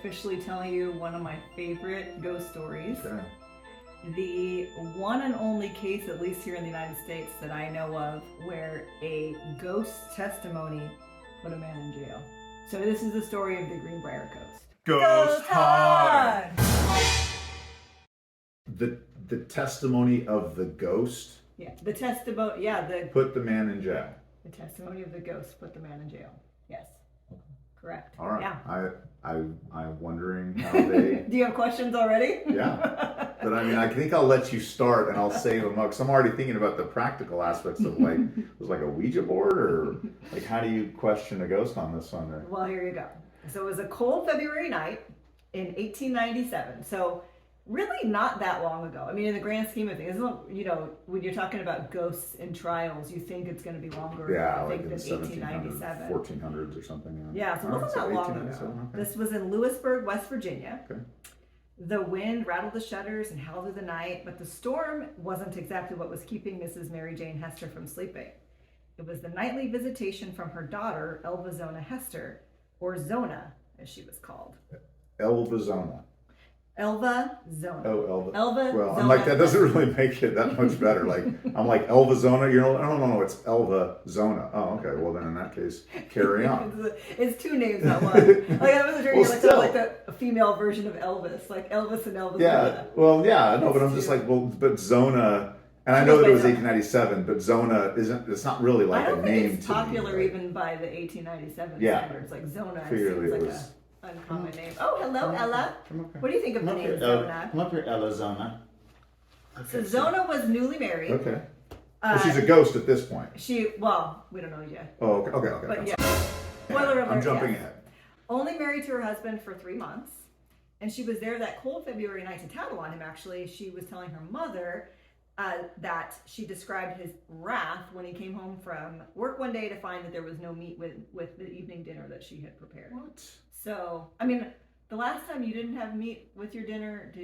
officially tell you one of my favorite ghost stories. Okay. The one and only case, at least here in the United States, that I know of, where a ghost testimony put a man in jail. So this is the story of the Greenbrier Ghost. Ghost time! The testimony of the ghost Yeah, the testimony. Yeah, put the man in jail. the testimony of the ghost put the man in jail. Yes, correct. All right. Yeah. I'm wondering how they. Do you have questions already? Yeah. But I mean, I think I'll let you start and I'll save them up. Because I'm already thinking about the practical aspects of like, was like a Ouija board or like, how do you question a ghost on this one? Or... Well, here you go. So it was a cold February night in 1897. So really not that long ago. I mean, in the grand scheme of things, you know, when you're talking about ghosts and trials, you think it's going to be longer Yeah, I like think, in than 1897. 1400s or something. Yeah, so it wasn't that long ago. Okay. This was in Lewisburg, West Virginia. Okay. The wind rattled the shutters and howled through the night, but the storm wasn't exactly what was keeping Mrs. Mary Jane Hester from sleeping. It was the nightly visitation from her daughter, Elva Zona Heaster, or Zona, as she was called. Elva Zona. Elva Zona. Oh, Elva. Elva Well, Zona. I'm like, that doesn't really make it that much better. Like, I'm like, Elva Zona, you know, no, it's Elva Zona. Oh, okay. Well, then in that case, carry on. It's two names, not one. Like, I was Well, still. like the female version of Elvis, like Elvis and Elva Yeah. Zona. Well, yeah, no, but I'm It's just two. like, well, but Zona, and I know that it was 1897, but Zona it's not really like I don't a think name it's to popular me. Like, even by the 1897 Yeah. standards. Like Zona Clearly seems it like was- a uncommon name. Oh, hello, Ella. Come up here. What do you think of the name Zona? Come up here, Elva Zona. So Zona was newly married. Okay. Well, she's a ghost at this point. Well, we don't know yet. Oh, okay. But yeah. Spoiler alert. I'm jumping yes. ahead. Only married to her husband for 3 months. And she was there that cold February night to tattle on him, actually. She was telling her mother that she described his wrath when he came home from work one day to find that there was no meat with the evening dinner that she had prepared. What? So, I mean, the last time you didn't have meat with your dinner,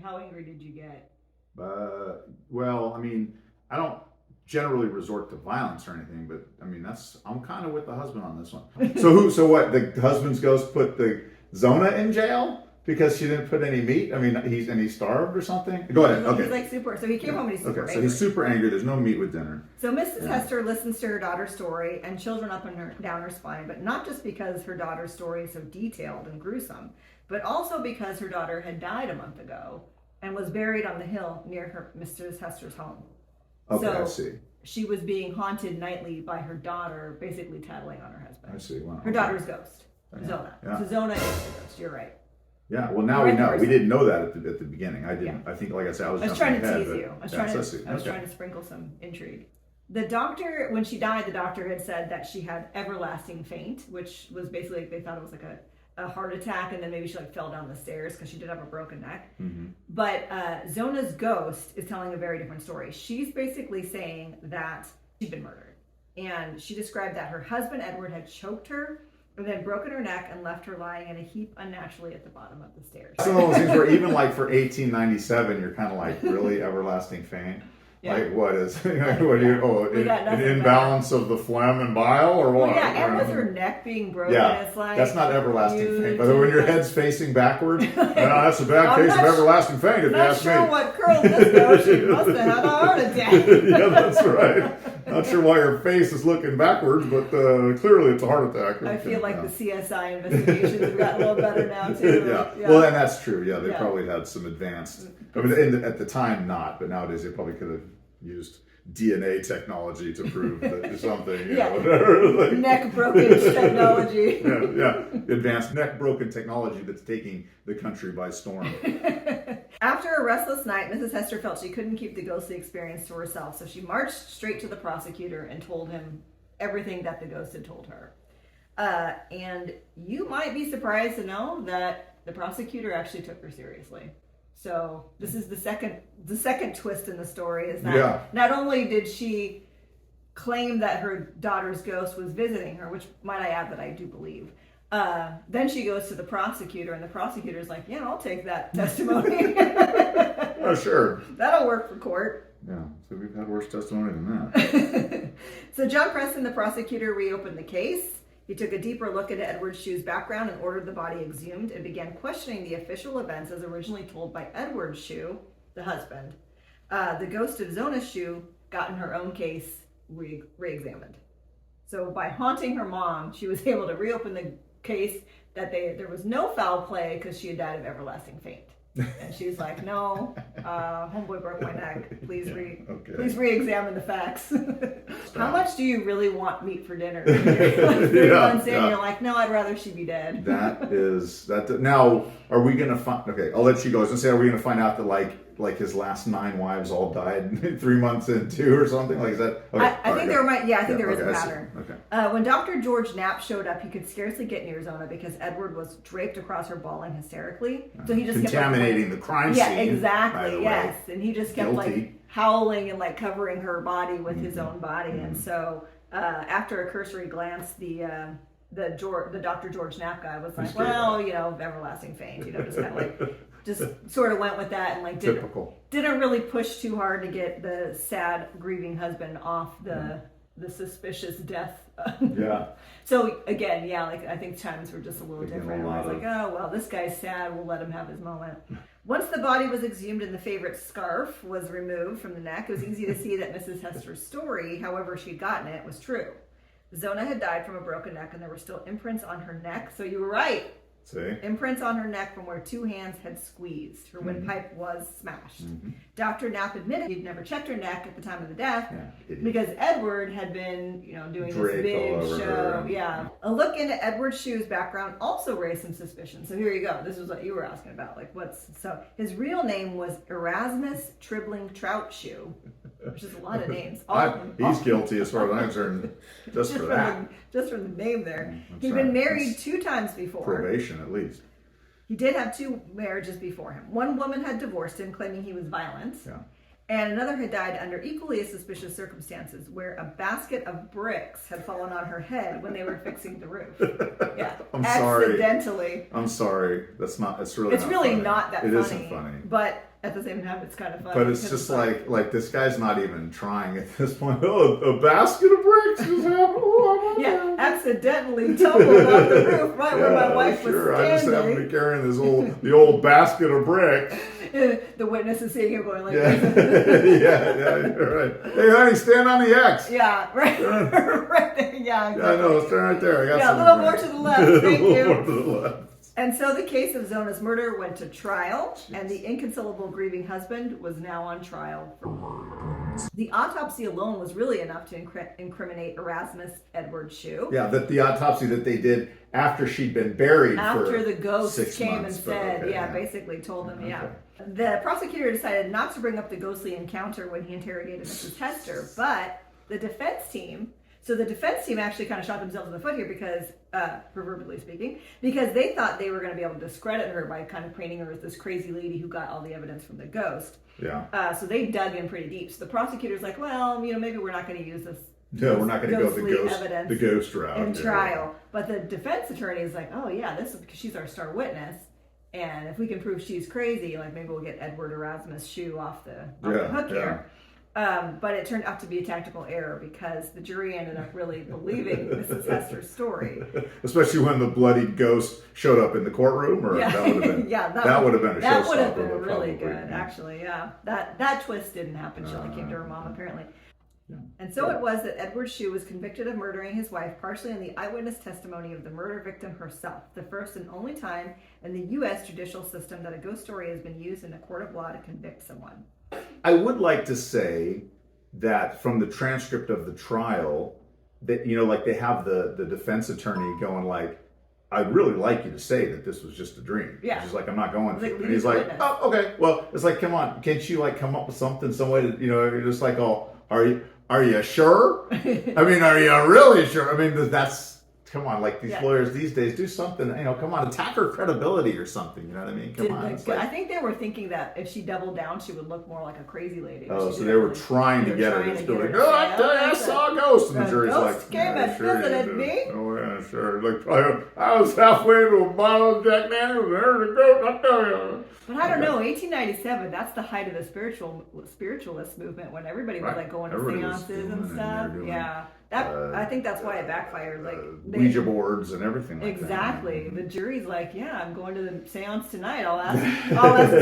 how angry did you get? Well, I mean, I don't generally resort to violence or anything, but I mean, I'm kind of with the husband on this one. So what? The husband's ghost put the Zona in jail because she didn't put any meat? I mean, he's starved or something? Go ahead. Okay. He's like super. So he came home and he's super Okay, so angry. he's super angry. There's no meat with dinner. So Mrs. Hester listens to her daughter's story and children up and down her spine, but not just because her daughter's story is so detailed and gruesome, but also because her daughter had died a month ago and was buried on the hill near her Mrs. Hester's home. Okay, So I see. she was being haunted nightly by her daughter, basically tattling on her husband. I see. Wow. Her daughter's ghost, Yeah. Zona. Yeah. So Zona is the ghost. You're right. Yeah, well, now we know. We didn't know that at the beginning. I didn't. I think, like I said, I was trying jumping to ahead, tease but you. I was okay. trying to sprinkle some intrigue. The doctor, when she died, the doctor had said that she had everlasting faint, which was basically like they thought it was like a heart attack, and then maybe she like fell down the stairs because she did have a broken neck. Mm-hmm. But Zona's ghost is telling a very different story. She's basically saying that she'd been murdered, and she described that her husband Edward had choked her and then broken her neck and left her lying in a heap unnaturally at the bottom of the stairs. Some of those things where even like for 1897, you're kind of like, really everlasting faint? Yeah. Like what is, what do you, We got an nothing imbalance of the phlegm and bile or what? Well, yeah, and with her neck being broken, Yeah, it's like... that's not everlasting you faint. But when your did head's facing backwards, that's a bad I'm case of not everlasting faint if you not ask sure me. what curled this though. She must have had a heart attack. Yeah, that's right. Not sure why her face is looking backwards, but clearly it's a heart attack. I feel like Yeah. the CSI investigations have gotten a little better now too. Yeah. Well, and that's true. Yeah, they Yeah. probably had some advanced. I mean, at the time, not, but nowadays they probably could have used DNA technology to prove that something. You know, whatever. Like, neck broken technology. yeah, advanced neck broken technology that's taking the country by storm. After a restless night, Mrs. Hester felt she couldn't keep the ghostly experience to herself, so she marched straight to the prosecutor and told him everything that the ghost had told her. And you might be surprised to know that the prosecutor actually took her seriously. So this is the second twist in the story is that not only did she claim that her daughter's ghost was visiting her, which might I add that I do believe, then she goes to the prosecutor and the prosecutor's like, yeah, I'll take that testimony. Oh, sure. That'll work for court. Yeah, so we've had worse testimony than that. So John Preston, the prosecutor, reopened the case. He took a deeper look into Edward Shue's background and ordered the body exhumed and began questioning the official events as originally told by Edward Shue, the husband. The ghost of Zona Shue got in her own case re-examined. So by haunting her mom, she was able to reopen the case that there was no foul play because she had died of everlasting faint. And she's like, no, homeboy broke my neck. Please re-examine the facts. How much do you really want meat for dinner? You're like 3 months in, you're like, no, I'd rather she be dead. Now, are we going to find, okay, I'll let you go. I was going to say, are we going to find out that like his last 9 wives all died 3 months in too or something? Like, is that? Okay. I think there is a pattern. Okay. When Dr. George Knapp showed up, he could scarcely get near Zona because Edward was draped across her, bawling hysterically. So he just contaminating the crime scene. Yeah, exactly. Yes, and he just kept like howling and like covering her body with his own body. And so after a cursory glance, the Dr. George Knapp guy was like, well, everlasting faint. Just kind of like. Just sort of went with that and like didn't really push too hard to get the sad grieving husband off the suspicious death. So again, like I think times were just a little different. I was like, oh well, this guy's sad. We'll let him have his moment. Once the body was exhumed and the favorite scarf was removed from the neck, it was easy to see that Mrs. Hester's story, however she'd gotten it, was true. Zona had died from a broken neck, and there were still imprints on her neck. So you were right. See? Imprints on her neck from where 2 hands had squeezed. Her windpipe was smashed. Dr. Knapp admitted he'd never checked her neck at the time of the death because Edward had been, doing this big show. A look into Edward Shue's background also raised some suspicion. So here you go. This is what you were asking about. So his real name was Erasmus Tribling Trout Shue, which is a lot of names. He's guilty as far as I'm concerned, just for that. Just from the name there. He'd been married 2 times before. Probation, at least. He did have 2 marriages before him. One woman had divorced him, claiming he was violent. And another had died under equally as suspicious circumstances, where a basket of bricks had fallen on her head when they were fixing the roof. Accidentally. I'm sorry. It's really not that funny. It isn't funny. But at the same time, it's kind of funny. But it's just like this guy's not even trying at this point. Oh, a basket of bricks just happened. Accidentally tumbled off the roof right where my wife was standing. I just happened to be carrying the old basket of bricks. The witness is seeing him going like this. You're right. Hey, honey, stand on the X. Yeah, right. Right there. Yeah, exactly. I know, stand right there. I got a little more to the left. Thank you. More to the left. And so the case of Zona's murder went to trial, and the inconsolable grieving husband was now on trial for murder. The autopsy alone was really enough to incriminate Erasmus Edward Shue. Yeah, the autopsy that they did after she'd been buried after the ghost 6 came months, and said, basically told him, The prosecutor decided not to bring up the ghostly encounter when he interrogated Mrs. Hester, but the defense team actually kind of shot themselves in the foot here because, proverbially speaking, because they thought they were going to be able to discredit her by kind of painting her as this crazy lady who got all the evidence from the ghost. So they dug in pretty deep. So the prosecutor's like, well, maybe we're not going to use this. We're not going to go the ghost route in trial. But the defense attorney is like, oh yeah, this is because she's our star witness. And if we can prove she's crazy, like maybe we'll get Edward Erasmus Shue off the hook here. But it turned out to be a tactical error because the jury ended up really believing Mrs. Hester's story. Especially when the bloodied ghost showed up in the courtroom, that would have been that would have been a showstopper. That would have been really good, actually. That twist didn't happen. She only came to her mom apparently. And so it was that Edward Shue was convicted of murdering his wife, partially on the eyewitness testimony of the murder victim herself, the first and only time in the U.S. judicial system that a ghost story has been used in a court of law to convict someone. I would like to say that from the transcript of the trial, that like they have the defense attorney going like, I'd really like you to say that this was just a dream. She's like, I'm not going to. And he's like, oh, okay. Well, it's like, come on, can't you like come up with something, some way to, you're just like, oh, are you sure? I mean, are you really sure? I mean, come on, like these lawyers these days, do something, come on, attack her credibility or something, you know what I mean? Come on. I think they were thinking that if she doubled down, she would look more like a crazy lady. Oh, so they were trying to get her to be like, oh, I saw a ghost. And the jury's like, came and visited me. Oh, yeah, sure. Like, I was halfway to a bottle of Jack Daniels and heard a ghost, I tell you. But I don't know, 1897, that's the height of the spiritualist movement when everybody was like going to seances and stuff. I think that's why it backfired. Like Ouija boards and everything like exactly. that. The jury's like, yeah, I'm going to the seance tonight. I'll ask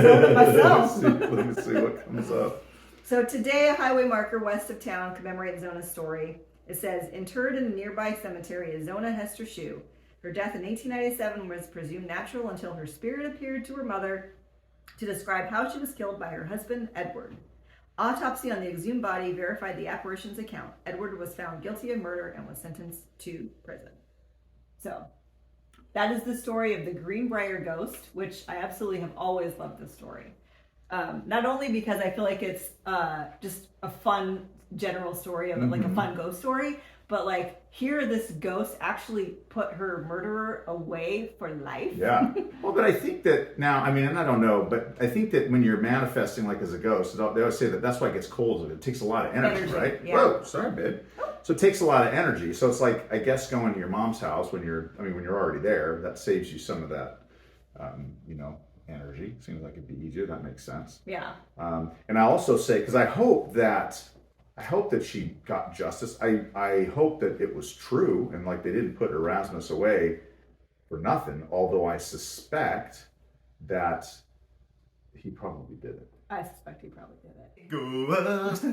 Zona myself. Let me see what comes up. So today, a highway marker west of town commemorates Zona's story. It says, interred in a nearby cemetery is Zona Heaster Shue. Her death in 1897 was presumed natural until her spirit appeared to her mother to describe how she was killed by her husband, Edward. Autopsy on the exhumed body verified the apparition's account. Edward was found guilty of murder and was sentenced to prison. So, that is the story of the Greenbrier Ghost, which I absolutely have always loved this story. Not only because I feel like it's just a fun general story of like a fun ghost story, but like here this ghost actually put her murderer away for life. Yeah. Well, but I think that now, I mean, and I don't know, but I think that when you're manifesting like as a ghost, they always say that that's why it gets cold. It takes a lot of energy. Right? Yeah. Whoa, sorry, babe. So it takes a lot of energy. So it's like, I guess going to your mom's house when you're already there, that saves you some of that, energy. Seems like it'd be easier. That makes sense. Yeah. And I also say, because I hope that she got justice. I hope that it was true and like they didn't put Erasmus away for nothing, although I suspect that he probably did it. I suspect he probably did it. Ghost.